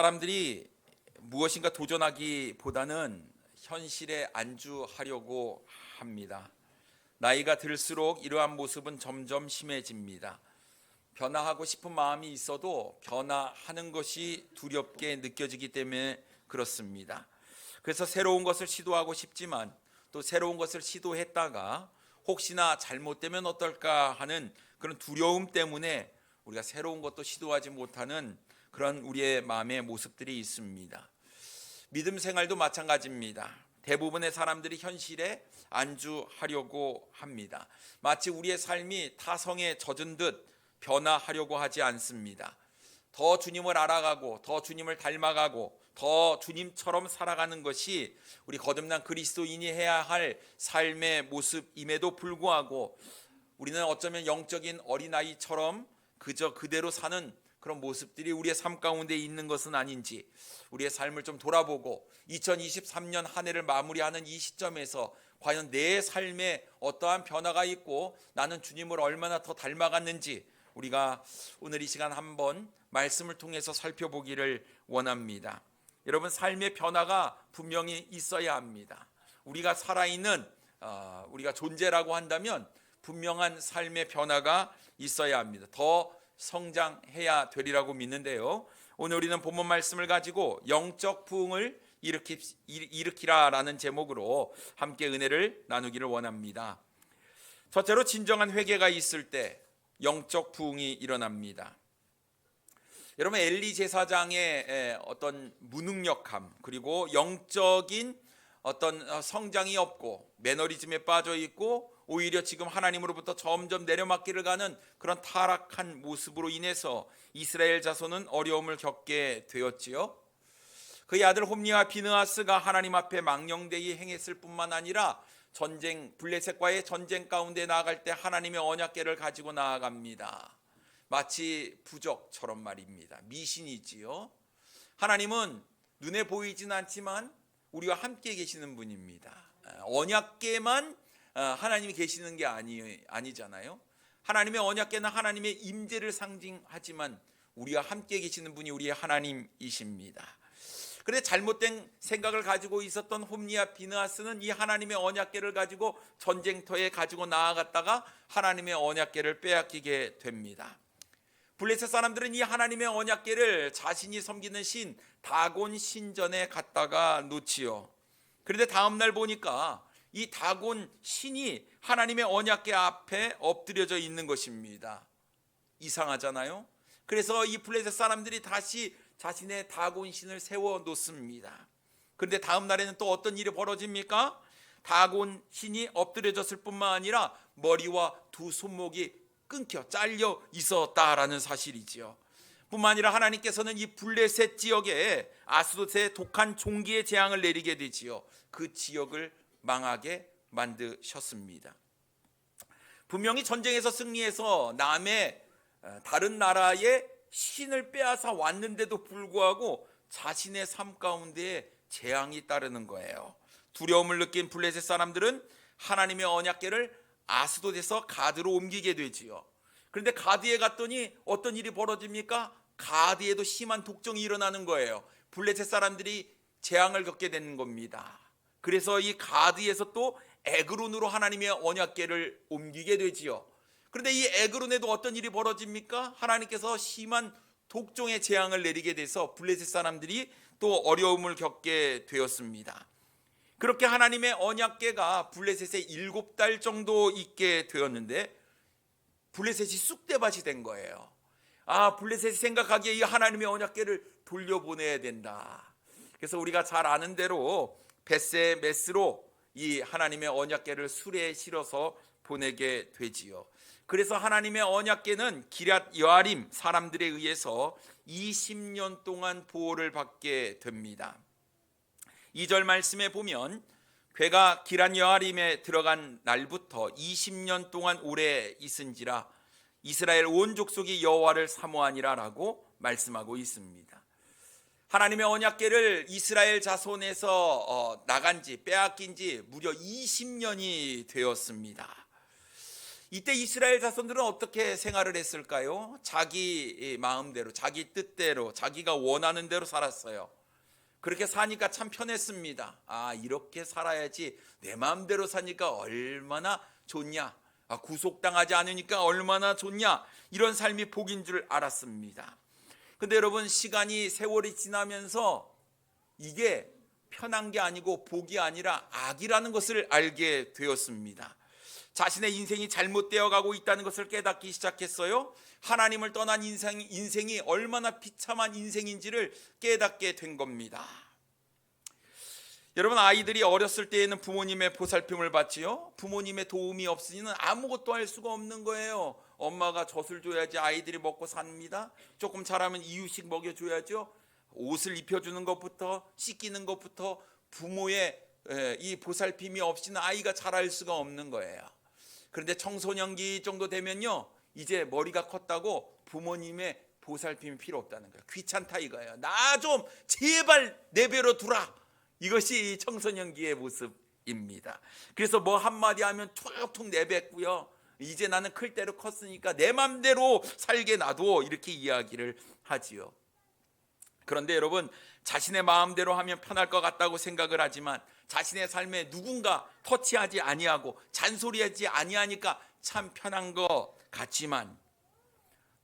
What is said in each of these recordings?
사람들이 무엇인가 도전하기보다는 현실에 안주하려고 합니다. 나이가 들수록 이러한 모습은 점점 심해집니다. 변화하고 싶은 마음이 있어도 변화하는 것이 두렵게 느껴지기 때문에 그렇습니다. 그래서 새로운 것을 시도하고 싶지만 또 새로운 것을 시도했다가 혹시나 잘못되면 어떨까 하는 그런 두려움 때문에 우리가 새로운 것도 시도하지 못하는 그런 우리의 마음의 모습들이 있습니다. 믿음 생활도 마찬가지입니다. 대부분의 사람들이 현실에 안주하려고 합니다. 마치 우리의 삶이 타성에 젖은 듯 변화하려고 하지 않습니다. 더 주님을 알아가고 더 주님을 닮아가고 더 주님처럼 살아가는 것이 우리 거듭난 그리스도인이 해야 할 삶의 모습임에도 불구하고 우리는 어쩌면 영적인 어린아이처럼 그저 그대로 사는 그런 모습들이 우리의 삶 가운데 있는 것은 아닌지, 우리의 삶을 좀 돌아보고 2023년 한 해를 마무리하는 이 시점에서 과연 내 삶에 어떠한 변화가 있고 나는 주님을 얼마나 더 닮아갔는지 우리가 오늘 이 시간 한번 말씀을 통해서 살펴보기를 원합니다. 여러분, 삶의 변화가 분명히 있어야 합니다. 우리가 살아있는 우리가 존재라고 한다면 분명한 삶의 변화가 있어야 합니다. 더 성장해야 되리라고 믿는데요. 오늘 우리는 본문 말씀을 가지고 영적 부흥을 일으키라라는 제목으로 함께 은혜를 나누기를 원합니다. 첫째로, 진정한 회개가 있을 때 영적 부흥이 일어납니다. 여러분, 엘리 제사장의 어떤 무능력함, 그리고 영적인 어떤 성장이 없고 매너리즘에 빠져 있고 오히려 지금 하나님으로부터 점점 내려막기를 가는 그런 타락한 모습으로 인해서 이스라엘 자손은 어려움을 겪게 되었지요. 그의 아들 홈리와 비느하스가 하나님 앞에 망령되이 행했을 뿐만 아니라 블레셋과의 전쟁 가운데 나아갈 때 하나님의 언약궤를 가지고 나아갑니다. 마치 부적처럼 말입니다. 미신이지요. 하나님은 눈에 보이진 않지만 우리와 함께 계시는 분입니다. 언약궤만 하나님이 계시는 게 아니잖아요. 하나님의 언약궤는 하나님의 임재를 상징하지만 우리와 함께 계시는 분이 우리의 하나님이십니다. 그런데 잘못된 생각을 가지고 있었던 홈리와 비느하스는 이 하나님의 언약궤를 가지고 전쟁터에 가지고 나아갔다가 하나님의 언약궤를 빼앗기게 됩니다. 블레셋 사람들은 이 하나님의 언약궤를 자신이 섬기는 신 다곤 신전에 갖다가 놓지요. 그런데 다음 날 보니까 이 다곤 신이 하나님의 언약궤 앞에 엎드려져 있는 것입니다. 이상하잖아요. 그래서 이 블레셋 사람들이 다시 자신의 다곤 신을 세워 놓습니다. 그런데 다음 날에는 또 어떤 일이 벌어집니까? 다곤 신이 엎드려졌을 뿐만 아니라 머리와 두 손목이 끊겨 잘려 있었다라는 사실이지요. 뿐만 아니라 하나님께서는 이 블레셋 지역에 아스돗의 독한 종기의 재앙을 내리게 되지요. 그 지역을 망하게 만드셨습니다. 분명히 전쟁에서 승리해서 남의 다른 나라의 신을 빼앗아 왔는데도 불구하고 자신의 삶 가운데 재앙이 따르는 거예요. 두려움을 느낀 블레셋 사람들은 하나님의 언약궤를 아스돗에서 가드로 옮기게 되지요. 그런데 가드에 갔더니 어떤 일이 벌어집니까? 가드에도 심한 독정이 일어나는 거예요. 블레셋 사람들이 재앙을 겪게 되는 겁니다. 그래서 이 가드에서 또 에그론으로 하나님의 언약궤를 옮기게 되지요. 그런데 이 에그론에도 어떤 일이 벌어집니까? 하나님께서 심한 독종의 재앙을 내리게 돼서 블레셋 사람들이 또 어려움을 겪게 되었습니다. 그렇게 하나님의 언약궤가 블레셋에 7달 정도 있게 되었는데 블레셋이 쑥대밭이 된 거예요. 블레셋이 생각하기에 이 하나님의 언약궤를 돌려보내야 된다. 그래서 우리가 잘 아는 대로 벳세 메스로 이 하나님의 언약궤를 수레에 실어서 보내게 되지요. 그래서 하나님의 언약궤는 기럇 여아림 사람들에 의해서 20년 동안 보호를 받게 됩니다. 2절 말씀에 보면 궤가 기럇 여아림에 들어간 날부터 20년 동안 오래 있은지라 이스라엘 온 족속이 여호와를 사모하니라 라고 말씀하고 있습니다. 하나님의 언약궤를 이스라엘 자손에서 나간 지 빼앗긴 지 무려 20년이 되었습니다. 이때 이스라엘 자손들은 어떻게 생활을 했을까요? 자기 마음대로, 자기 뜻대로, 자기가 원하는 대로 살았어요. 그렇게 사니까 참 편했습니다. 이렇게 살아야지, 내 마음대로 사니까 얼마나 좋냐, 구속당하지 않으니까 얼마나 좋냐, 이런 삶이 복인 줄 알았습니다. 근데 여러분, 시간이, 세월이 지나면서 이게 편한 게 아니고 복이 아니라 악이라는 것을 알게 되었습니다. 자신의 인생이 잘못되어 가고 있다는 것을 깨닫기 시작했어요. 하나님을 떠난 인생이 얼마나 비참한 인생인지를 깨닫게 된 겁니다. 여러분, 아이들이 어렸을 때에는 부모님의 보살핌을 받지요. 부모님의 도움이 없으니는 아무것도 할 수가 없는 거예요. 엄마가 젖을 줘야지 아이들이 먹고 삽니다. 조금 자라면 이유식 먹여줘야죠. 옷을 입혀주는 것부터, 씻기는 것부터, 부모의 이 보살핌이 없이는 아이가 자랄 수가 없는 거예요. 그런데 청소년기 정도 되면요, 이제 머리가 컸다고 부모님의 보살핌이 필요 없다는 거예요. 귀찮다 이거예요. 나 좀 제발 내버려 두라. 이것이 청소년기의 모습입니다. 그래서 뭐 한마디 하면 툭툭 내뱉고요. 이제 나는 클 대로 컸으니까 내 맘대로 살게 놔둬, 이렇게 이야기를 하지요. 그런데 여러분, 자신의 마음대로 하면 편할 것 같다고 생각을 하지만 자신의 삶에 누군가 터치하지 아니하고 잔소리하지 아니하니까 참 편한 것 같지만,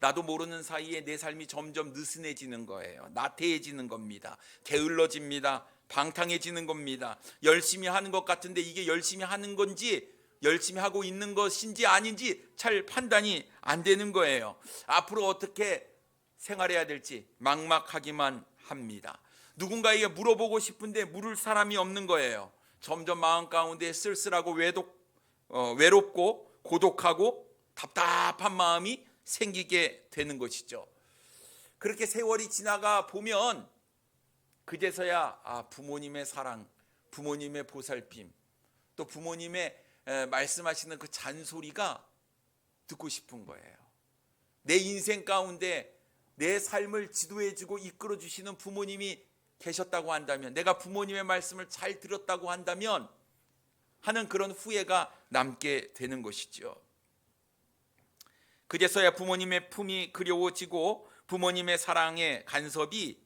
나도 모르는 사이에 내 삶이 점점 느슨해지는 거예요. 나태해지는 겁니다. 게을러집니다. 방탕해지는 겁니다. 열심히 하는 것 같은데 이게 열심히 하는 건지 열심히 하고 있는 것인지 아닌지 잘 판단이 안 되는 거예요. 앞으로 어떻게 생활해야 될지 막막하기만 합니다. 누군가에게 물어보고 싶은데 물을 사람이 없는 거예요. 점점 마음 가운데 쓸쓸하고 외롭고 고독하고 답답한 마음이 생기게 되는 것이죠. 그렇게 세월이 지나가 보면 그제서야 부모님의 사랑, 부모님의 보살핌, 또 부모님의 말씀하시는 그 잔소리가 듣고 싶은 거예요. 내 인생 가운데 내 삶을 지도해주고 이끌어주시는 부모님이 계셨다고 한다면, 내가 부모님의 말씀을 잘 들었다고 한다면 하는 그런 후회가 남게 되는 것이죠. 그제서야 부모님의 품이 그리워지고 부모님의 사랑의 간섭이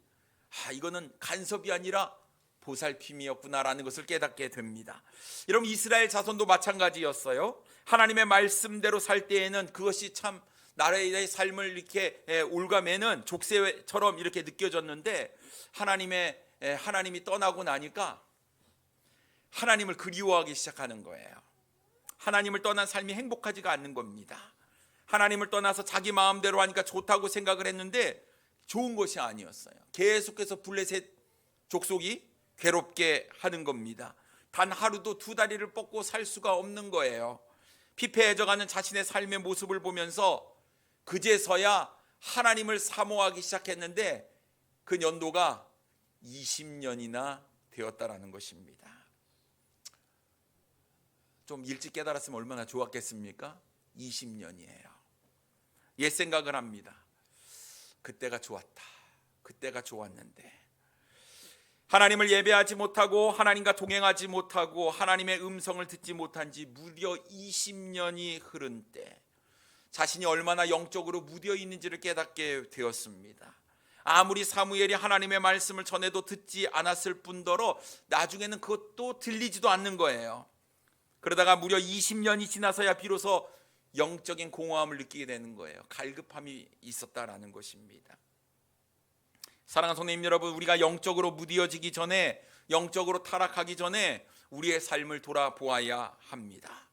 이거는 간섭이 아니라 보살핌이었구나라는 것을 깨닫게 됩니다. 여러분, 이스라엘 자손도 마찬가지였어요. 하나님의 말씀대로 살 때에는 그것이 참 나라의 삶을 이렇게 올가매는 족쇄처럼 이렇게 느껴졌는데, 하나님이 떠나고 나니까 하나님을 그리워하기 시작하는 거예요. 하나님을 떠난 삶이 행복하지가 않는 겁니다. 하나님을 떠나서 자기 마음대로 하니까 좋다고 생각을 했는데 좋은 것이 아니었어요. 계속해서 블레셋 족속이 괴롭게 하는 겁니다. 단 하루도 두 다리를 뻗고 살 수가 없는 거예요. 피폐해져가는 자신의 삶의 모습을 보면서 그제서야 하나님을 사모하기 시작했는데 그 연도가 20년이나 되었다라는 것입니다. 좀 일찍 깨달았으면 얼마나 좋았겠습니까? 20년이에요. 옛 생각을 합니다. 그때가 좋았다. 그때가 좋았는데 하나님을 예배하지 못하고 하나님과 동행하지 못하고 하나님의 음성을 듣지 못한 지 무려 20년이 흐른 때 자신이 얼마나 영적으로 무뎌 있는지를 깨닫게 되었습니다. 아무리 사무엘이 하나님의 말씀을 전해도 듣지 않았을 뿐더러 나중에는 그것도 들리지도 않는 거예요. 그러다가 무려 20년이 지나서야 비로소 영적인 공허함을 느끼게 되는 거예요. 갈급함이 있었다라는 것입니다. 사랑하는 성도님 여러분, 우리가 영적으로 무뎌지기 전에, 영적으로 타락하기 전에 우리의 삶을 돌아보아야 합니다.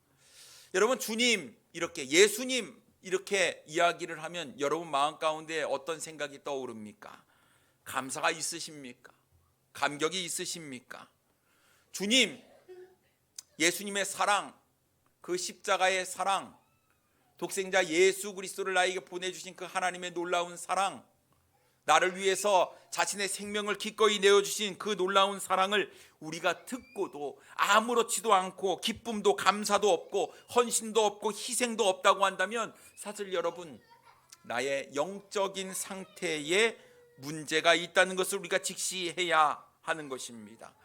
여러분, 주님 예수님 이렇게 이야기를 하면 여러분 마음 가운데 어떤 생각이 떠오릅니까? 감사가 있으십니까? 감격이 있으십니까? 주님, 예수님의 사랑, 그 십자가의 사랑, 독생자 예수 그리스도를 나에게 보내주신 그 하나님의 놀라운 사랑, 나를 위해서 자신의 생명을 기꺼이 내어주신 그 놀라운 사랑을 우리가 듣고도 아무렇지도 않고 기쁨도 감사도 없고 헌신도 없고 희생도 없다고 한다면 사실 여러분, 나의 영적인 상태에 문제가 있다는 것을 우리가 직시해야 하는 것입니다.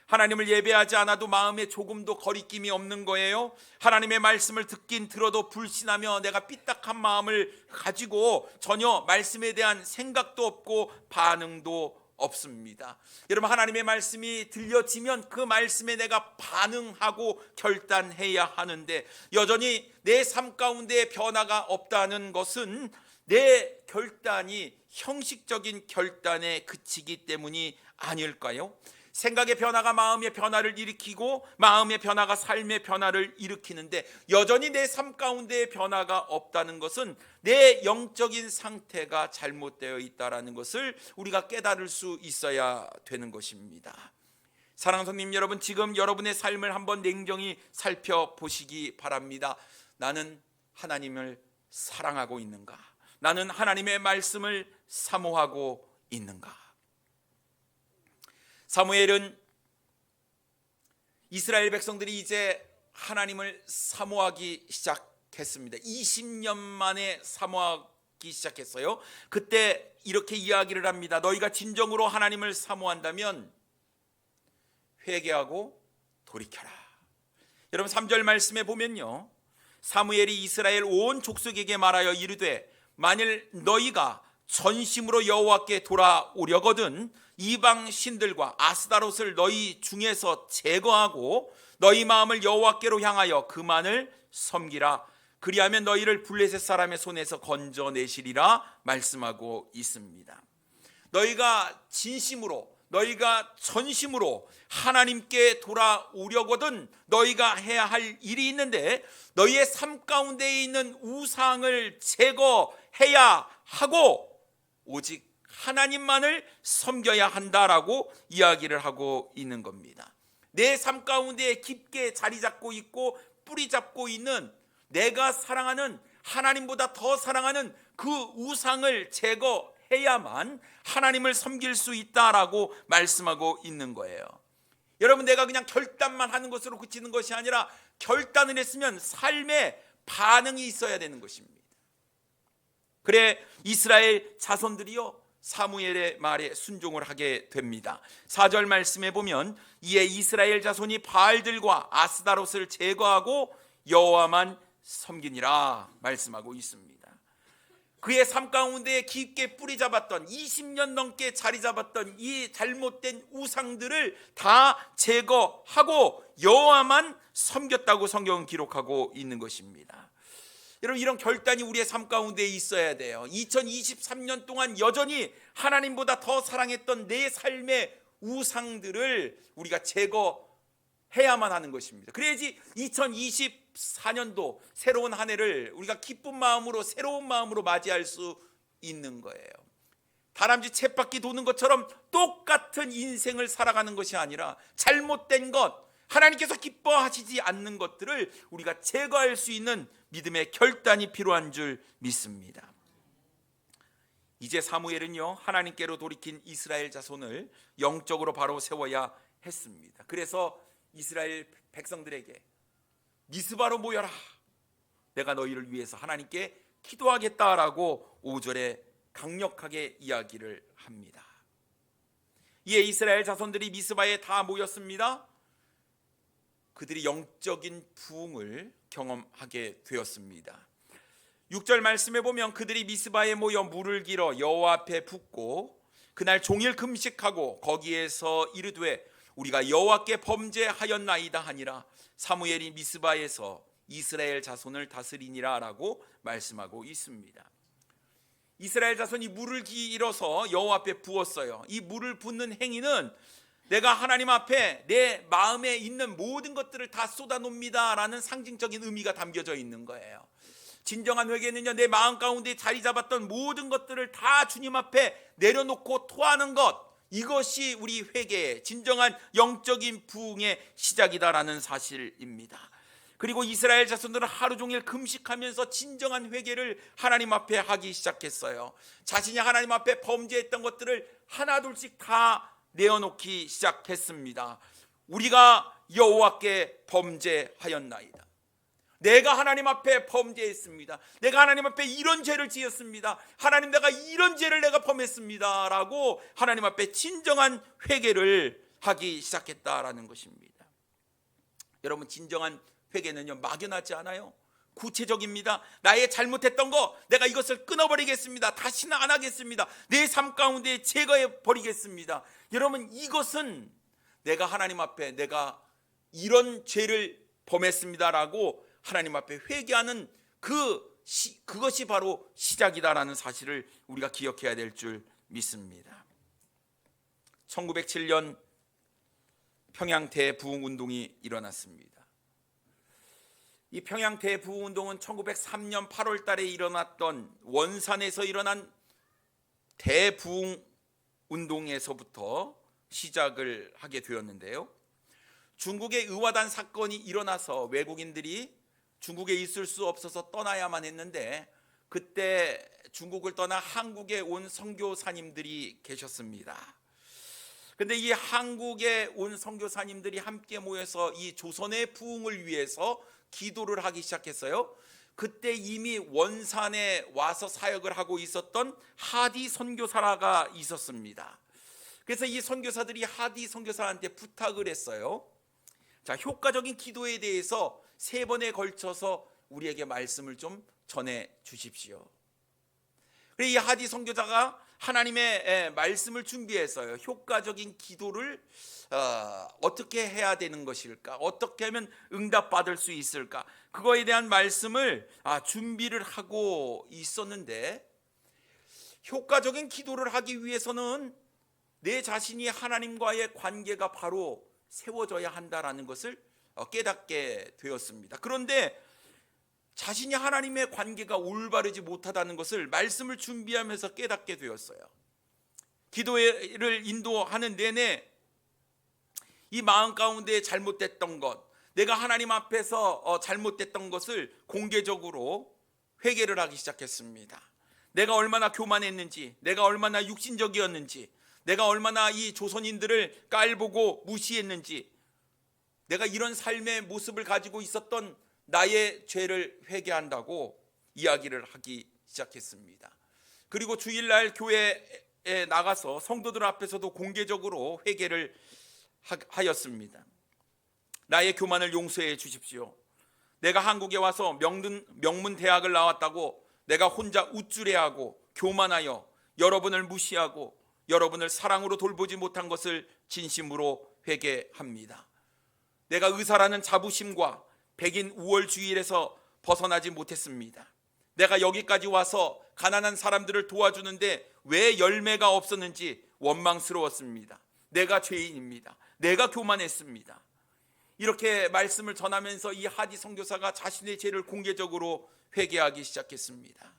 하나님을 예배하지 않아도 마음에 조금도 거리낌이 없는 거예요? 하나님의 말씀을 듣긴 들어도 불신하며 내가 삐딱한 마음을 가지고 전혀 말씀에 대한 생각도 없고 반응도 없습니다. 여러분, 하나님의 말씀이 들려지면 그 말씀에 내가 반응하고 결단해야 하는데 여전히 내 삶 가운데 변화가 없다는 것은 내 결단이 형식적인 결단에 그치기 때문이 아닐까요? 생각의 변화가 마음의 변화를 일으키고 마음의 변화가 삶의 변화를 일으키는데 여전히 내 삶 가운데 변화가 없다는 것은 내 영적인 상태가 잘못되어 있다는 것을 우리가 깨달을 수 있어야 되는 것입니다. 사랑하는 성도님 여러분, 지금 여러분의 삶을 한번 냉정히 살펴보시기 바랍니다. 나는 하나님을 사랑하고 있는가? 나는 하나님의 말씀을 사모하고 있는가? 사무엘은 이스라엘 백성들이 이제 하나님을 사모하기 시작했습니다. 20년 만에 사모하기 시작했어요. 그때 이렇게 이야기를 합니다. 너희가 진정으로 하나님을 사모한다면 회개하고 돌이켜라. 여러분, 3절 말씀에 보면요, 사무엘이 이스라엘 온 족속에게 말하여 이르되 만일 너희가 전심으로 여호와께 돌아오려거든 이방 신들과 아스다롯을 너희 중에서 제거하고 너희 마음을 여호와께로 향하여 그만을 섬기라. 그리하면 너희를 블레셋 사람의 손에서 건져내시리라 말씀하고 있습니다. 너희가 진심으로, 너희가 전심으로 하나님께 돌아오려거든 너희가 해야 할 일이 있는데 너희의 삶 가운데 있는 우상을 제거해야 하고 오직 하나님만을 섬겨야 한다라고 이야기를 하고 있는 겁니다. 내 삶 가운데 깊게 자리 잡고 있고 뿌리 잡고 있는 내가 사랑하는 하나님보다 더 사랑하는 그 우상을 제거해야만 하나님을 섬길 수 있다라고 말씀하고 있는 거예요. 여러분, 내가 그냥 결단만 하는 것으로 그치는 것이 아니라 결단을 했으면 삶에 반응이 있어야 되는 것입니다. 그래 이스라엘 자손들이요 사무엘의 말에 순종을 하게 됩니다. 4절 말씀에 보면 이에 이스라엘 자손이 바알들과 아스다롯을 제거하고 여호와만 섬기니라 말씀하고 있습니다. 그의 삶 가운데 깊게 뿌리 잡았던 20년 넘게 자리 잡았던 이 잘못된 우상들을 다 제거하고 여호와만 섬겼다고 성경은 기록하고 있는 것입니다. 여러분, 이런 결단이 우리의 삶 가운데 있어야 돼요. 2023년 동안 여전히 하나님보다 더 사랑했던 내 삶의 우상들을 우리가 제거해야만 하는 것입니다. 그래야지 2024년도 새로운 한 해를 우리가 기쁜 마음으로 새로운 마음으로 맞이할 수 있는 거예요. 다람쥐 쳇바퀴 도는 것처럼 똑같은 인생을 살아가는 것이 아니라 잘못된 것, 하나님께서 기뻐하시지 않는 것들을 우리가 제거할 수 있는 믿음의 결단이 필요한 줄 믿습니다. 이제 사무엘은요 하나님께로 돌이킨 이스라엘 자손을 영적으로 바로 세워야 했습니다. 그래서 이스라엘 백성들에게 미스바로 모여라, 내가 너희를 위해서 하나님께 기도하겠다라고 5절에 강력하게 이야기를 합니다. 이에 이스라엘 자손들이 미스바에 다 모였습니다. 그들이 영적인 부흥을 경험하게 되었습니다. 6절 말씀에 보면 그들이 미스바에 모여 물을 길어 여호와 앞에 붓고 그날 종일 금식하고 거기에서 이르되 우리가 여호와께 범죄하였나이다 하니라. 사무엘이 미스바에서 이스라엘 자손을 다스리니라 라고 말씀하고 있습니다. 이스라엘 자손이 물을 길어서 여호와 앞에 부었어요. 이 물을 붓는 행위는 내가 하나님 앞에 내 마음에 있는 모든 것들을 다 쏟아놉니다 라는 상징적인 의미가 담겨져 있는 거예요. 진정한 회개는요, 내 마음 가운데 자리 잡았던 모든 것들을 다 주님 앞에 내려놓고 토하는 것, 이것이 우리 회개의 진정한 영적인 부흥의 시작이다라는 사실입니다. 그리고 이스라엘 자손들은 하루 종일 금식하면서 진정한 회개를 하나님 앞에 하기 시작했어요. 자신이 하나님 앞에 범죄했던 것들을 하나둘씩 다 내어놓기 시작했습니다. 우리가 여호와께 범죄하였나이다. 내가 하나님 앞에 범죄했습니다. 내가 하나님 앞에 이런 죄를 지었습니다. 하나님, 내가 이런 죄를 내가 범했습니다 라고 하나님 앞에 진정한 회개를 하기 시작했다라는 것입니다. 여러분, 진정한 회개는요, 막연하지 않아요. 구체적입니다. 나의 잘못했던 거, 내가 이것을 끊어버리겠습니다. 다시는 안 하겠습니다. 내 삶 가운데 제거해 버리겠습니다. 여러분, 이것은 내가 하나님 앞에 내가 이런 죄를 범했습니다라고 하나님 앞에 회개하는 그것이 바로 시작이다라는 사실을 우리가 기억해야 될 줄 믿습니다. 1907년 평양 대부흥운동이 일어났습니다. 이 평양 대부흥운동은 1903년 8월 달에 일어났던 원산에서 일어난 대부흥운동에서부터 시작을 하게 되었는데요. 중국의 의화단 사건이 일어나서 외국인들이 중국에 있을 수 없어서 떠나야만 했는데, 그때 중국을 떠나 한국에 온 선교사님들이 계셨습니다. 근데 이 한국에 온 선교사님들이 함께 모여서 이 조선의 부흥을 위해서 기도를 하기 시작했어요. 그때 이미 원산에 와서 사역을 하고 있었던 하디 선교사라가 있었습니다. 그래서 이 선교사들이 하디 선교사한테 부탁을 했어요. 자, 효과적인 기도에 대해서 3번에 걸쳐서 우리에게 말씀을 좀 전해 주십시오. 그래서 이 하디 선교사가 하나님의 말씀을 준비했어요. 효과적인 기도를 어떻게 해야 되는 것일까? 어떻게 하면 응답받을 수 있을까? 그거에 대한 말씀을 준비를 하고 있었는데, 효과적인 기도를 하기 위해서는 내 자신이 하나님과의 관계가 바로 세워져야 한다라는 것을 깨닫게 되었습니다. 그런데 자신이 하나님의 관계가 올바르지 못하다는 것을 말씀을 준비하면서 깨닫게 되었어요. 기도를 인도하는 내내 이 마음 가운데 잘못됐던 것, 내가 하나님 앞에서 잘못됐던 것을 공개적으로 회개를 하기 시작했습니다. 내가 얼마나 교만했는지, 내가 얼마나 육신적이었는지, 내가 얼마나 이 조선인들을 깔보고 무시했는지, 내가 이런 삶의 모습을 가지고 있었던 나의 죄를 회개한다고 이야기를 하기 시작했습니다. 그리고 주일날 교회에 나가서 성도들 앞에서도 공개적으로 회개를 하였습니다. 나의 교만을 용서해 주십시오. 내가 한국에 와서 명문 대학을 나왔다고 내가 혼자 우쭐해하고 교만하여 여러분을 무시하고 여러분을 사랑으로 돌보지 못한 것을 진심으로 회개합니다. 내가 의사라는 자부심과 백인 우월주의에서 벗어나지 못했습니다. 내가 여기까지 와서 가난한 사람들을 도와주는데 왜 열매가 없었는지 원망스러웠습니다. 내가 죄인입니다. 내가 교만했습니다. 이렇게 말씀을 전하면서 이 하디 선교사가 자신의 죄를 공개적으로 회개하기 시작했습니다.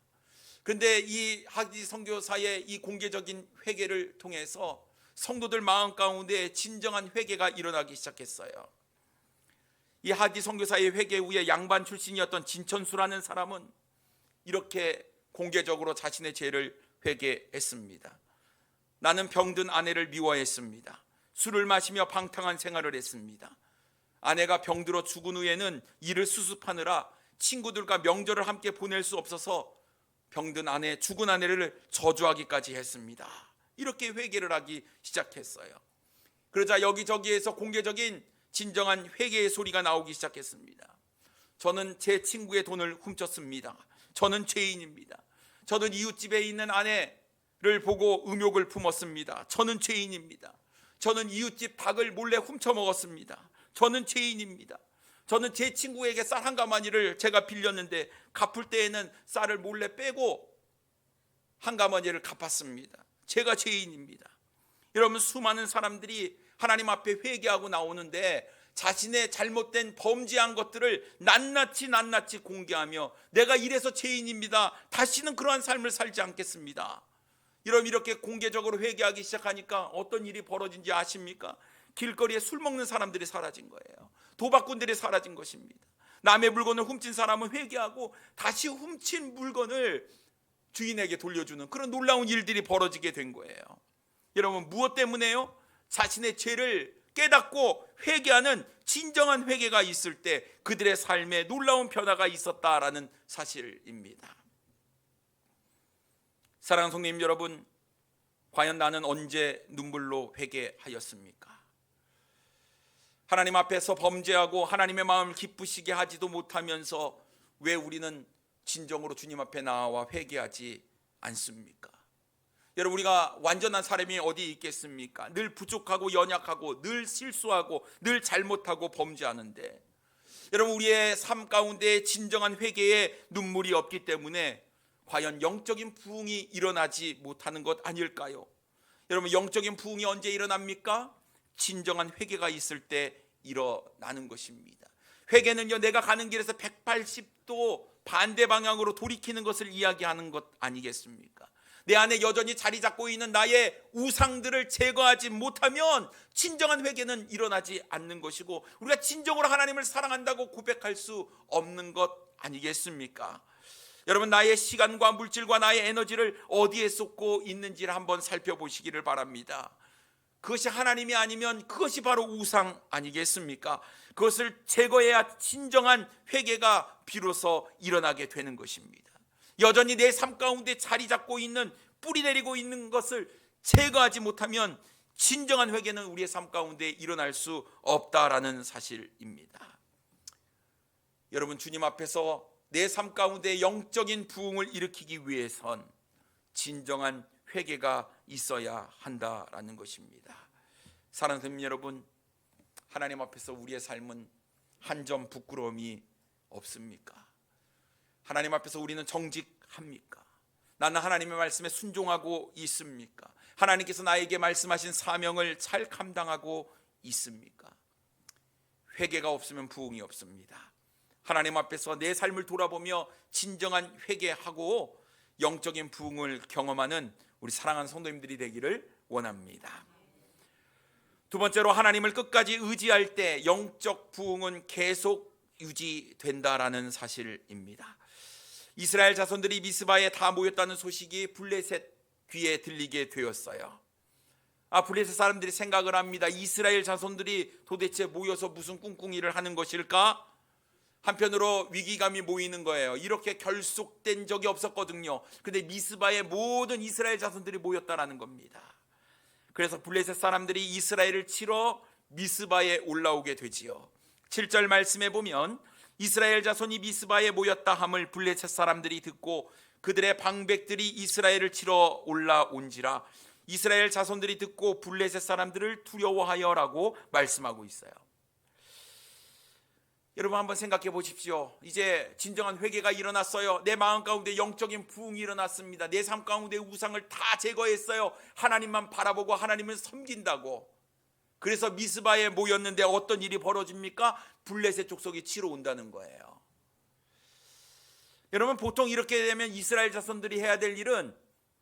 그런데 이 하디 선교사의 이 공개적인 회개를 통해서 성도들 마음 가운데 진정한 회개가 일어나기 시작했어요. 이 하디 선교사의 회개 후에 양반 출신이었던 진천수라는 사람은 이렇게 공개적으로 자신의 죄를 회개했습니다. 나는 병든 아내를 미워했습니다. 술을 마시며 방탕한 생활을 했습니다. 아내가 병들어 죽은 후에는 이를 수습하느라 친구들과 명절을 함께 보낼 수 없어서 병든 아내, 죽은 아내를 저주하기까지 했습니다. 이렇게 회개를 하기 시작했어요. 그러자 여기저기에서 공개적인 진정한 회개의 소리가 나오기 시작했습니다. 저는 제 친구의 돈을 훔쳤습니다. 저는 죄인입니다. 저는 이웃집에 있는 아내를 보고 음욕을 품었습니다. 저는 죄인입니다. 저는 이웃집 닭을 몰래 훔쳐 먹었습니다. 저는 죄인입니다. 저는 제 친구에게 쌀 한 가마니를 제가 빌렸는데 갚을 때에는 쌀을 몰래 빼고 한 가마니를 갚았습니다. 제가 죄인입니다. 여러분, 수많은 사람들이 하나님 앞에 회개하고 나오는데 자신의 잘못된 범죄한 것들을 낱낱이 공개하며 내가 이래서 죄인입니다. 다시는 그러한 삶을 살지 않겠습니다. 여러분, 이렇게 공개적으로 회개하기 시작하니까 어떤 일이 벌어진지 아십니까? 길거리에 술 먹는 사람들이 사라진 거예요. 도박꾼들이 사라진 것입니다. 남의 물건을 훔친 사람은 회개하고 다시 훔친 물건을 주인에게 돌려주는 그런 놀라운 일들이 벌어지게 된 거예요. 여러분, 무엇 때문에요? 자신의 죄를 깨닫고 회개하는 진정한 회개가 있을 때 그들의 삶에 놀라운 변화가 있었다라는 사실입니다. 사랑하는 성도님 여러분, 과연 나는 언제 눈물로 회개하였습니까? 하나님 앞에서 범죄하고 하나님의 마음을 기쁘시게 하지도 못하면서 왜 우리는 진정으로 주님 앞에 나와 회개하지 않습니까? 여러분, 우리가 완전한 사람이 어디 있겠습니까? 늘 부족하고 연약하고 늘 실수하고 늘 잘못하고 범죄하는데, 여러분, 우리의 삶 가운데 진정한 회개의 눈물이 없기 때문에 과연 영적인 부흥이 일어나지 못하는 것 아닐까요? 여러분, 영적인 부흥이 언제 일어납니까? 진정한 회개가 있을 때 일어나는 것입니다. 회개는요, 내가 가는 길에서 180도 반대 방향으로 돌이키는 것을 이야기하는 것 아니겠습니까? 내 안에 여전히 자리 잡고 있는 나의 우상들을 제거하지 못하면 진정한 회개는 일어나지 않는 것이고, 우리가 진정으로 하나님을 사랑한다고 고백할 수 없는 것 아니겠습니까? 여러분, 나의 시간과 물질과 나의 에너지를 어디에 쏟고 있는지를 한번 살펴보시기를 바랍니다. 그것이 하나님이 아니면 그것이 바로 우상 아니겠습니까? 그것을 제거해야 진정한 회개가 비로소 일어나게 되는 것입니다. 여전히 내 삶 가운데 자리 잡고 있는, 뿌리 내리고 있는 것을 제거하지 못하면 진정한 회개는 우리의 삶 가운데 일어날 수 없다라는 사실입니다. 여러분, 주님 앞에서 내 삶 가운데 영적인 부흥을 일으키기 위해선 진정한 회개가 있어야 한다라는 것입니다. 사랑하는 성도 여러분, 하나님 앞에서 우리의 삶은 한 점 부끄러움이 없습니까? 하나님 앞에서 우리는 정직합니까? 나는 하나님의 말씀에 순종하고 있습니까? 하나님께서 나에게 말씀하신 사명을 잘 감당하고 있습니까? 회개가 없으면 부흥이 없습니다. 하나님 앞에서 내 삶을 돌아보며 진정한 회개하고 영적인 부흥을 경험하는 우리 사랑하는 성도님들이 되기를 원합니다. 두 번째로, 하나님을 끝까지 의지할 때 영적 부흥은 계속 유지된다라는 사실입니다. 이스라엘 자손들이 미스바에 다 모였다는 소식이 블레셋 귀에 들리게 되었어요. 블레셋 사람들이 생각을 합니다. 이스라엘 자손들이 도대체 모여서 무슨 꿍꿍이를 하는 것일까? 한편으로 위기감이 모이는 거예요. 이렇게 결속된 적이 없었거든요. 근데 미스바에 모든 이스라엘 자손들이 모였다라는 겁니다. 그래서 블레셋 사람들이 이스라엘을 치러 미스바에 올라오게 되지요. 7절 말씀에 보면 이스라엘 자손이 미스바에 모였다 함을 블레셋 사람들이 듣고 그들의 방백들이 이스라엘을 치러 올라온지라 이스라엘 자손들이 듣고 블레셋 사람들을 두려워하여라고 말씀하고 있어요. 여러분, 한번 생각해 보십시오. 이제 진정한 회개가 일어났어요. 내 마음 가운데 영적인 부흥이 일어났습니다. 내 삶 가운데 우상을 다 제거했어요. 하나님만 바라보고 하나님을 섬긴다고. 그래서 미스바에 모였는데 어떤 일이 벌어집니까? 블레셋 족속이 치러 온다는 거예요. 여러분, 보통 이렇게 되면 이스라엘 자손들이 해야 될 일은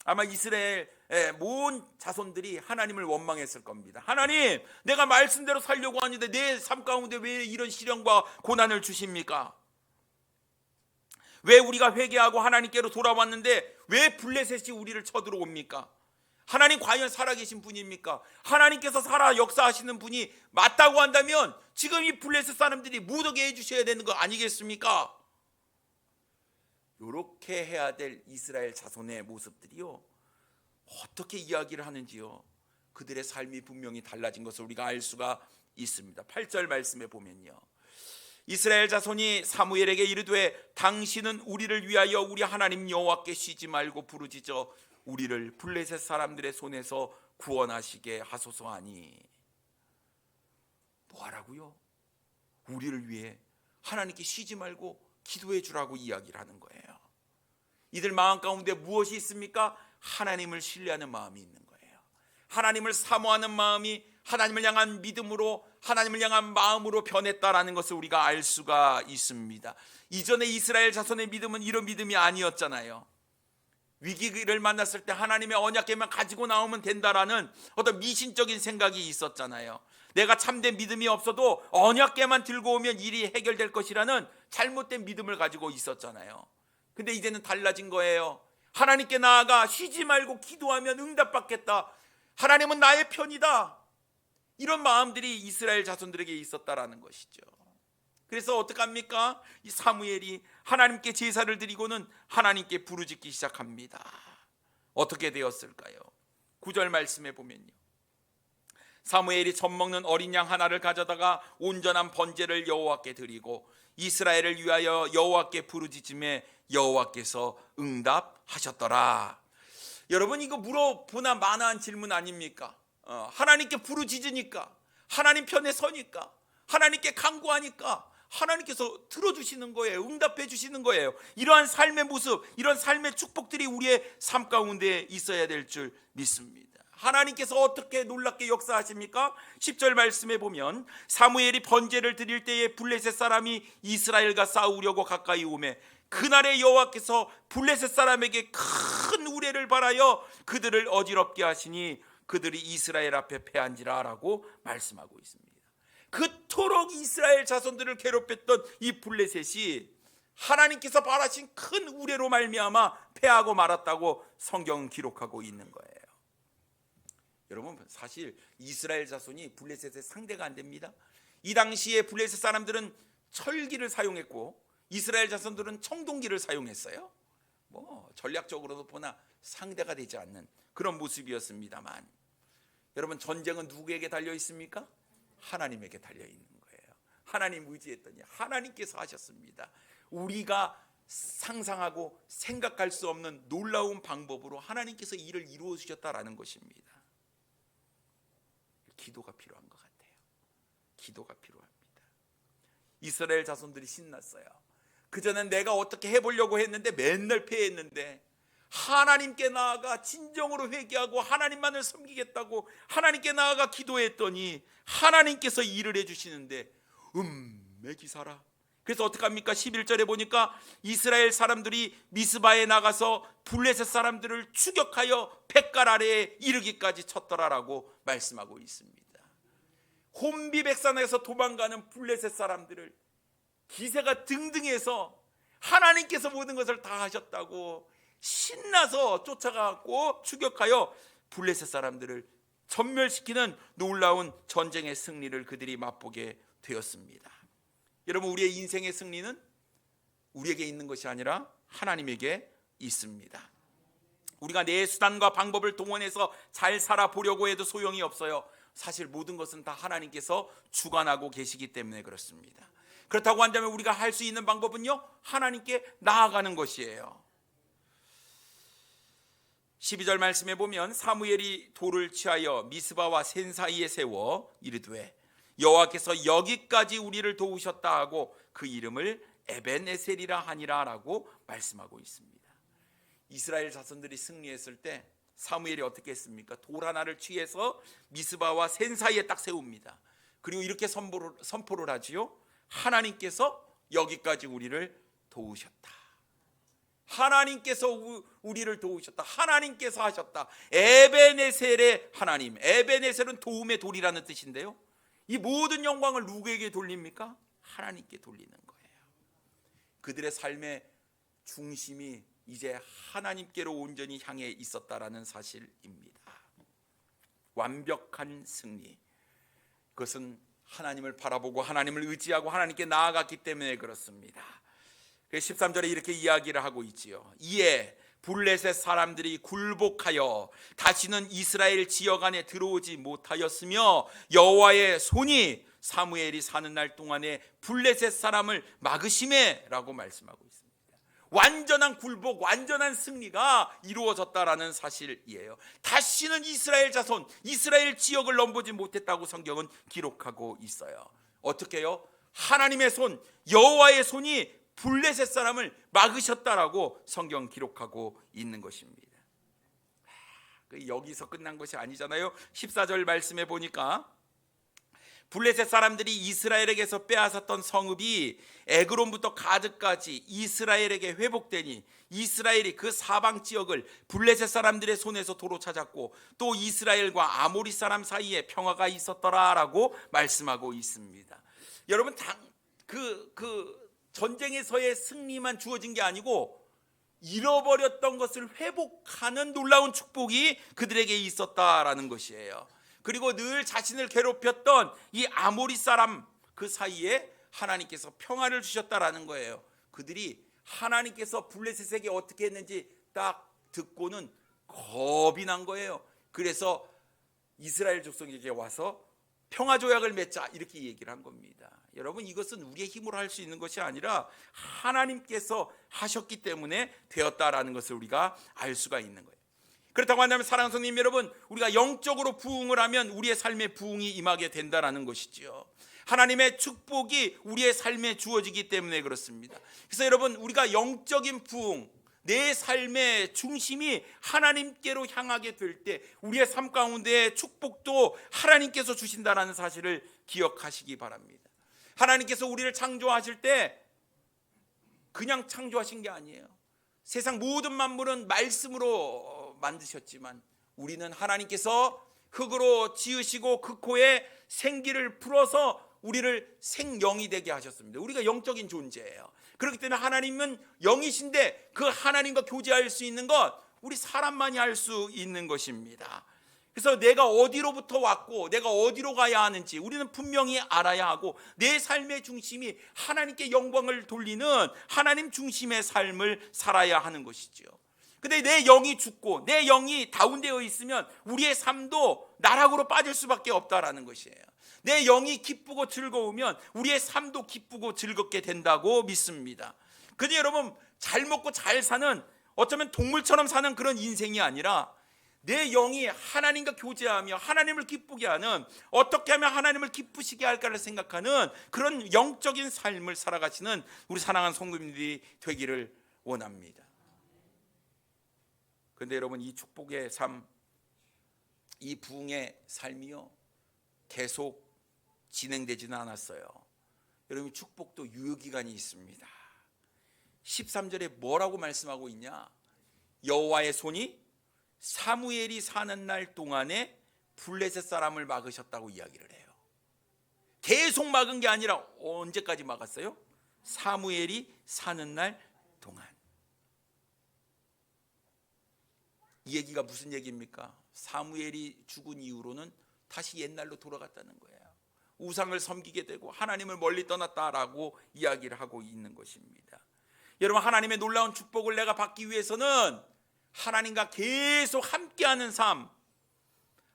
아마 이스라엘 모든 자손들이 하나님을 원망했을 겁니다. 하나님, 내가 말씀대로 살려고 하는데 내 삶 가운데 왜 이런 시련과 고난을 주십니까? 왜 우리가 회개하고 하나님께로 돌아왔는데 왜 블레셋이 우리를 쳐들어옵니까? 하나님 과연 살아계신 분입니까? 하나님께서 살아 역사하시는 분이 맞다고 한다면 지금 이 블레셋 사람들이 못 오게 해주셔야 되는 거 아니겠습니까? 이렇게 해야 될 이스라엘 자손의 모습들이요, 어떻게 이야기를 하는지요, 그들의 삶이 분명히 달라진 것을 우리가 알 수가 있습니다. 8절 말씀에 보면요, 이스라엘 자손이 사무엘에게 이르되 당신은 우리를 위하여 우리 하나님 여호와께 쉬지 말고 부르짖어 우리를 블레셋 사람들의 손에서 구원하시게 하소서 하니. 뭐하라고요? 우리를 위해 하나님께 쉬지 말고 기도해 주라고 이야기를 하는 거예요. 이들 마음 가운데 무엇이 있습니까? 하나님을 신뢰하는 마음이 있는 거예요. 하나님을 사모하는 마음이 하나님을 향한 믿음으로, 하나님을 향한 마음으로 변했다라는 것을 우리가 알 수가 있습니다. 이전에 이스라엘 자손의 믿음은 이런 믿음이 아니었잖아요. 위기를 만났을 때 하나님의 언약궤만 가지고 나오면 된다라는 어떤 미신적인 생각이 있었잖아요. 내가 참된 믿음이 없어도 언약궤만 들고 오면 일이 해결될 것이라는 잘못된 믿음을 가지고 있었잖아요. 근데 이제는 달라진 거예요. 하나님께 나아가 쉬지 말고 기도하면 응답받겠다. 하나님은 나의 편이다. 이런 마음들이 이스라엘 자손들에게 있었다라는 것이죠. 그래서 어떡합니까? 이 사무엘이 하나님께 제사를 드리고는 하나님께 부르짖기 시작합니다. 어떻게 되었을까요? 9절 말씀에 보면요, 사무엘이 젖먹는 어린 양 하나를 가져다가 온전한 번제를 여호와께 드리고 이스라엘을 위하여 여호와께 부르짖음에 여호와께서 응답하셨더라. 여러분, 이거 물어보나 마나한 질문 아닙니까? 하나님께 부르짖으니까, 하나님 편에 서니까, 하나님께 간구하니까 하나님께서 들어주시는 거예요. 응답해 주시는 거예요. 이러한 삶의 모습, 이런 삶의 축복들이 우리의 삶 가운데 있어야 될 줄 믿습니다. 하나님께서 어떻게 놀랍게 역사하십니까? 10절 말씀에 보면 사무엘이 번제를 드릴 때에 블레셋 사람이 이스라엘과 싸우려고 가까이 오매 그날에 여호와께서 블레셋 사람에게 큰 우레를 발하여 그들을 어지럽게 하시니 그들이 이스라엘 앞에 패한지라 라고 말씀하고 있습니다. 그토록 이스라엘 자손들을 괴롭혔던 이 블레셋이 하나님께서 발하신 큰 우레로 말미암아 패하고 말았다고 성경은 기록하고 있는 거예요. 여러분, 사실 이스라엘 자손이 블레셋의 상대가 안 됩니다. 이 당시에 블레셋 사람들은 철기를 사용했고 이스라엘 자손들은 청동기를 사용했어요. 전략적으로도 보나 상대가 되지 않는 그런 모습이었습니다만, 여러분, 전쟁은 누구에게 달려 있습니까? 하나님에게 달려 있는 거예요. 하나님 의지했더니 하나님께서 하셨습니다. 우리가 상상하고 생각할 수 없는 놀라운 방법으로 하나님께서 일을 이루어 주셨다라는 것입니다. 기도가 필요한 것 같아요. 기도가 필요합니다. 이스라엘 자손들이 신났어요. 그전엔 내가 어떻게 해보려고 했는데 맨날 패했는데 하나님께 나아가 진정으로 회개하고 하나님만을 섬기겠다고 하나님께 나아가 기도했더니 하나님께서 일을 해주시는데 기사라. 그래서 어떡합니까? 11절에 보니까 이스라엘 사람들이 미스바에 나가서 블레셋 사람들을 추격하여 뱃갈 아래에 이르기까지 쳤더라라고 말씀하고 있습니다. 혼비백산에서 도망가는 블레셋 사람들을 기세가 등등해서 하나님께서 모든 것을 다 하셨다고 신나서 쫓아가고 추격하여 블레셋 사람들을 전멸시키는 놀라운 전쟁의 승리를 그들이 맛보게 되었습니다. 여러분, 우리의 인생의 승리는 우리에게 있는 것이 아니라 하나님에게 있습니다. 우리가 내 수단과 방법을 동원해서 잘 살아보려고 해도 소용이 없어요. 사실 모든 것은 다 하나님께서 주관하고 계시기 때문에 그렇습니다. 그렇다고 한다면 우리가 할 수 있는 방법은요, 하나님께 나아가는 것이에요. 12절 말씀에 보면 사무엘이 돌을 취하여 미스바와 센 사이에 세워 이르되 여호와께서 여기까지 우리를 도우셨다 하고 그 이름을 에벤에셀이라 하니라 라고 말씀하고 있습니다. 이스라엘 자손들이 승리했을 때 사무엘이 어떻게 했습니까? 돌 하나를 취해서 미스바와 센 사이에 딱 세웁니다. 그리고 이렇게 선포를 하지요. 하나님께서 여기까지 우리를 도우셨다. 하나님께서 우리를 도우셨다. 하나님께서 하셨다. 에벤에셀의 하나님. 에벤에셀은 도움의 돌이라는 뜻인데요, 이 모든 영광을 누구에게 돌립니까? 하나님께 돌리는 거예요. 그들의 삶의 중심이 이제 하나님께로 온전히 향해 있었다라는 사실입니다. 완벽한 승리. 그것은 하나님을 바라보고 하나님을 의지하고 하나님께 나아갔기 때문에 그렇습니다. 13절에 이렇게 이야기를 하고 있지요. 이에 블레셋 사람들이 굴복하여 다시는 이스라엘 지역 안에 들어오지 못하였으며 여호와의 손이 사무엘이 사는 날 동안에 블레셋 사람을 막으심에 라고 말씀하고 있습니다. 완전한 굴복, 완전한 승리가 이루어졌다라는 사실이에요. 다시는 이스라엘 자손, 이스라엘 지역을 넘보지 못했다고 성경은 기록하고 있어요. 어떻게 해요? 하나님의 손, 여호와의 손이 블레셋 사람을 막으셨다라고 성경 기록하고 있는 것입니다. 여기서 끝난 것이 아니잖아요. 14절 말씀에 보니까 블레셋 사람들이 이스라엘에게서 빼앗았던 성읍이 에그론부터 가드까지 이스라엘에게 회복되니 이스라엘이 그 사방 지역을 블레셋 사람들의 손에서 도로 찾았고 또 이스라엘과 아모리 사람 사이에 평화가 있었더라라고 말씀하고 있습니다. 여러분, 전쟁에서의 승리만 주어진 게 아니고 잃어버렸던 것을 회복하는 놀라운 축복이 그들에게 있었다라는 것이에요. 그리고 늘 자신을 괴롭혔던 이 아모리 사람 그 사이에 하나님께서 평화를 주셨다라는 거예요. 그들이 하나님께서 블레셋에게 어떻게 했는지 딱 듣고는 겁이 난 거예요. 그래서 이스라엘 족속에게 와서 평화 조약을 맺자 이렇게 얘기를 한 겁니다. 여러분, 이것은 우리의 힘으로 할 수 있는 것이 아니라 하나님께서 하셨기 때문에 되었다라는 것을 우리가 알 수가 있는 거예요. 그렇다고 한다면 사랑하는 성도님 여러분, 우리가 영적으로 부흥을 하면 우리의 삶에 부흥이 임하게 된다라는 것이죠. 하나님의 축복이 우리의 삶에 주어지기 때문에 그렇습니다. 그래서 여러분, 우리가 영적인 부흥, 내 삶의 중심이 하나님께로 향하게 될 때 우리의 삶 가운데 축복도 하나님께서 주신다는 사실을 기억하시기 바랍니다. 하나님께서 우리를 창조하실 때 그냥 창조하신 게 아니에요. 세상 모든 만물은 말씀으로 만드셨지만 우리는 하나님께서 흙으로 지으시고 그 코에 생기를 풀어서 우리를 생영이 되게 하셨습니다. 우리가 영적인 존재예요. 그렇기 때문에 하나님은 영이신데 그 하나님과 교제할 수 있는 것 우리 사람만이 할 수 있는 것입니다. 그래서 내가 어디로부터 왔고 내가 어디로 가야 하는지 우리는 분명히 알아야 하고, 내 삶의 중심이 하나님께 영광을 돌리는 하나님 중심의 삶을 살아야 하는 것이죠. 근데 내 영이 죽고 내 영이 다운되어 있으면 우리의 삶도 나락으로 빠질 수밖에 없다라는 것이에요. 내 영이 기쁘고 즐거우면 우리의 삶도 기쁘고 즐겁게 된다고 믿습니다. 근데 여러분, 잘 먹고 잘 사는, 어쩌면 동물처럼 사는 그런 인생이 아니라 내 영이 하나님과 교제하며 하나님을 기쁘게 하는, 어떻게 하면 하나님을 기쁘시게 할까를 생각하는 그런 영적인 삶을 살아가시는 우리 사랑하는 성도님들이 되기를 원합니다. 그런데 여러분, 이 축복의 삶, 이 부흥의 삶이요 계속 진행되지는 않았어요. 여러분, 축복도 유효기간이 있습니다. 13절에 뭐라고 말씀하고 있냐? 여호와의 손이 사무엘이 사는 날 동안에 블레셋 사람을 막으셨다고 이야기를 해요. 계속 막은 게 아니라 언제까지 막았어요? 사무엘이 사는 날 동안. 이 얘기가 무슨 얘기입니까? 사무엘이 죽은 이후로는 다시 옛날로 돌아갔다는 거예요. 우상을 섬기게 되고 하나님을 멀리 떠났다라고 이야기를 하고 있는 것입니다. 여러분, 하나님의 놀라운 축복을 내가 받기 위해서는 하나님과 계속 함께하는 삶,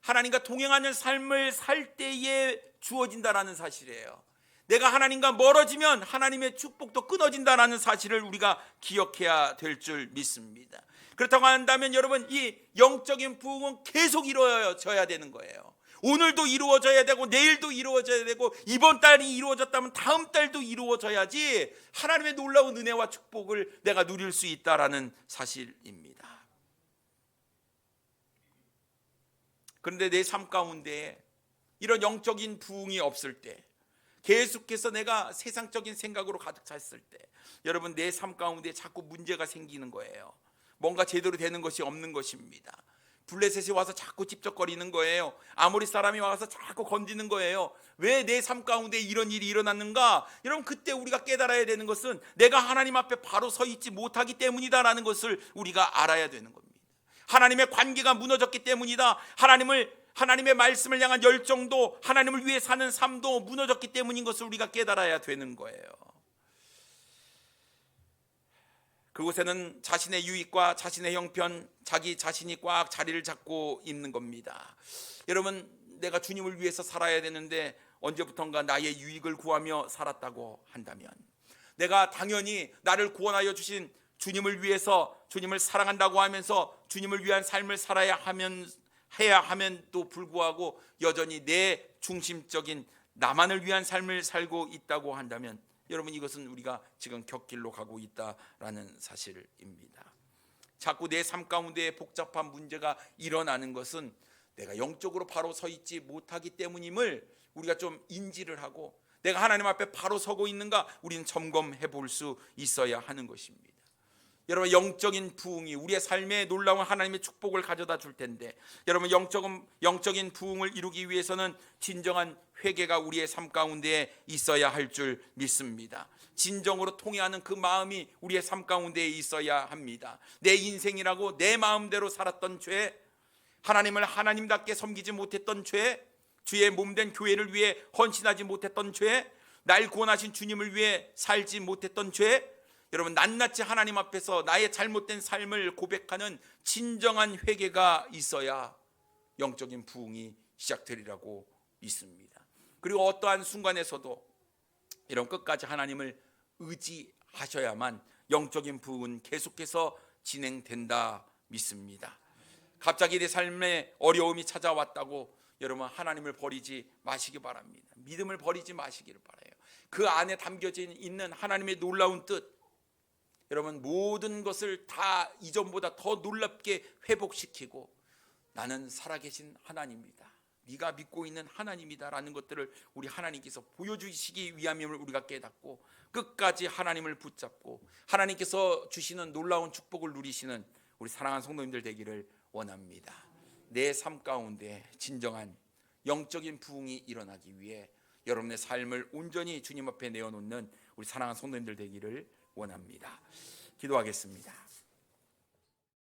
하나님과 동행하는 삶을 살 때에 주어진다라는 사실이에요. 내가 하나님과 멀어지면 하나님의 축복도 끊어진다라는 사실을 우리가 기억해야 될 줄 믿습니다. 그렇다고 한다면 여러분, 이 영적인 부흥은 계속 이루어져야 되는 거예요. 오늘도 이루어져야 되고 내일도 이루어져야 되고 이번 달이 이루어졌다면 다음 달도 이루어져야지 하나님의 놀라운 은혜와 축복을 내가 누릴 수 있다라는 사실입니다. 그런데 내 삶 가운데 이런 영적인 부흥이 없을 때, 계속해서 내가 세상적인 생각으로 가득 찼을 때, 여러분, 내 삶 가운데 자꾸 문제가 생기는 거예요. 뭔가 제대로 되는 것이 없는 것입니다. 블레셋이 와서 자꾸 찝쩍거리는 거예요. 아모리 사람이 와서 자꾸 건드는 거예요. 왜 내 삶 가운데 이런 일이 일어났는가? 여러분, 그때 우리가 깨달아야 되는 것은 내가 하나님 앞에 바로 서 있지 못하기 때문이다라는 것을 우리가 알아야 되는 겁니다. 하나님의 관계가 무너졌기 때문이다. 하나님의 말씀을 향한 열정도, 하나님을 위해 사는 삶도 무너졌기 때문인 것을 우리가 깨달아야 되는 거예요. 그곳에는 자신의 유익과 자신의 형편, 자기 자신이 꽉 자리를 잡고 있는 겁니다. 여러분, 내가 주님을 위해서 살아야 되는데 언제부턴가 나의 유익을 구하며 살았다고 한다면, 내가 당연히 나를 구원하여 주신 주님을 위해서, 주님을 사랑한다고 하면서 주님을 위한 삶을 해야 함에도 불구하고 여전히 내 중심적인 나만을 위한 삶을 살고 있다고 한다면, 여러분, 이것은 우리가 지금 곁길로 가고 있다라는 사실입니다. 자꾸 내 삶 가운데 복잡한 문제가 일어나는 것은 내가 영적으로 바로 서 있지 못하기 때문임을 우리가 좀 인지를 하고, 내가 하나님 앞에 바로 서고 있는가 우리는 점검해 볼 수 있어야 하는 것입니다. 여러분, 영적인 부흥이 우리의 삶에 놀라운 하나님의 축복을 가져다 줄 텐데, 여러분, 영적인 부흥을 이루기 위해서는 진정한 회개가 우리의 삶 가운데 있어야 할 줄 믿습니다. 진정으로 통회하는 그 마음이 우리의 삶 가운데 있어야 합니다. 내 인생이라고 내 마음대로 살았던 죄, 하나님을 하나님답게 섬기지 못했던 죄, 주의 몸된 교회를 위해 헌신하지 못했던 죄, 날 구원하신 주님을 위해 살지 못했던 죄, 여러분, 낱낱이 하나님 앞에서 나의 잘못된 삶을 고백하는 진정한 회개가 있어야 영적인 부흥이 시작되리라고 믿습니다. 그리고 어떠한 순간에서도 이런 끝까지 하나님을 의지하셔야만 영적인 부흥은 계속해서 진행된다 믿습니다. 갑자기 내 삶에 어려움이 찾아왔다고 여러분 하나님을 버리지 마시기 바랍니다. 믿음을 버리지 마시기를 바라요. 그 안에 담겨져 있는 하나님의 놀라운 뜻, 여러분 모든 것을 다 이전보다 더 놀랍게 회복시키고 나는 살아계신 하나님이다, 네가 믿고 있는 하나님이다 라는 것들을 우리 하나님께서 보여주시기 위함임을 우리가 깨닫고 끝까지 하나님을 붙잡고 하나님께서 주시는 놀라운 축복을 누리시는 우리 사랑하는 성도님들 되기를 원합니다. 내 삶 가운데 진정한 영적인 부흥이 일어나기 위해 여러분의 삶을 온전히 주님 앞에 내어놓는 우리 사랑하는 성도님들 되기를 원합니다. 기도하겠습니다.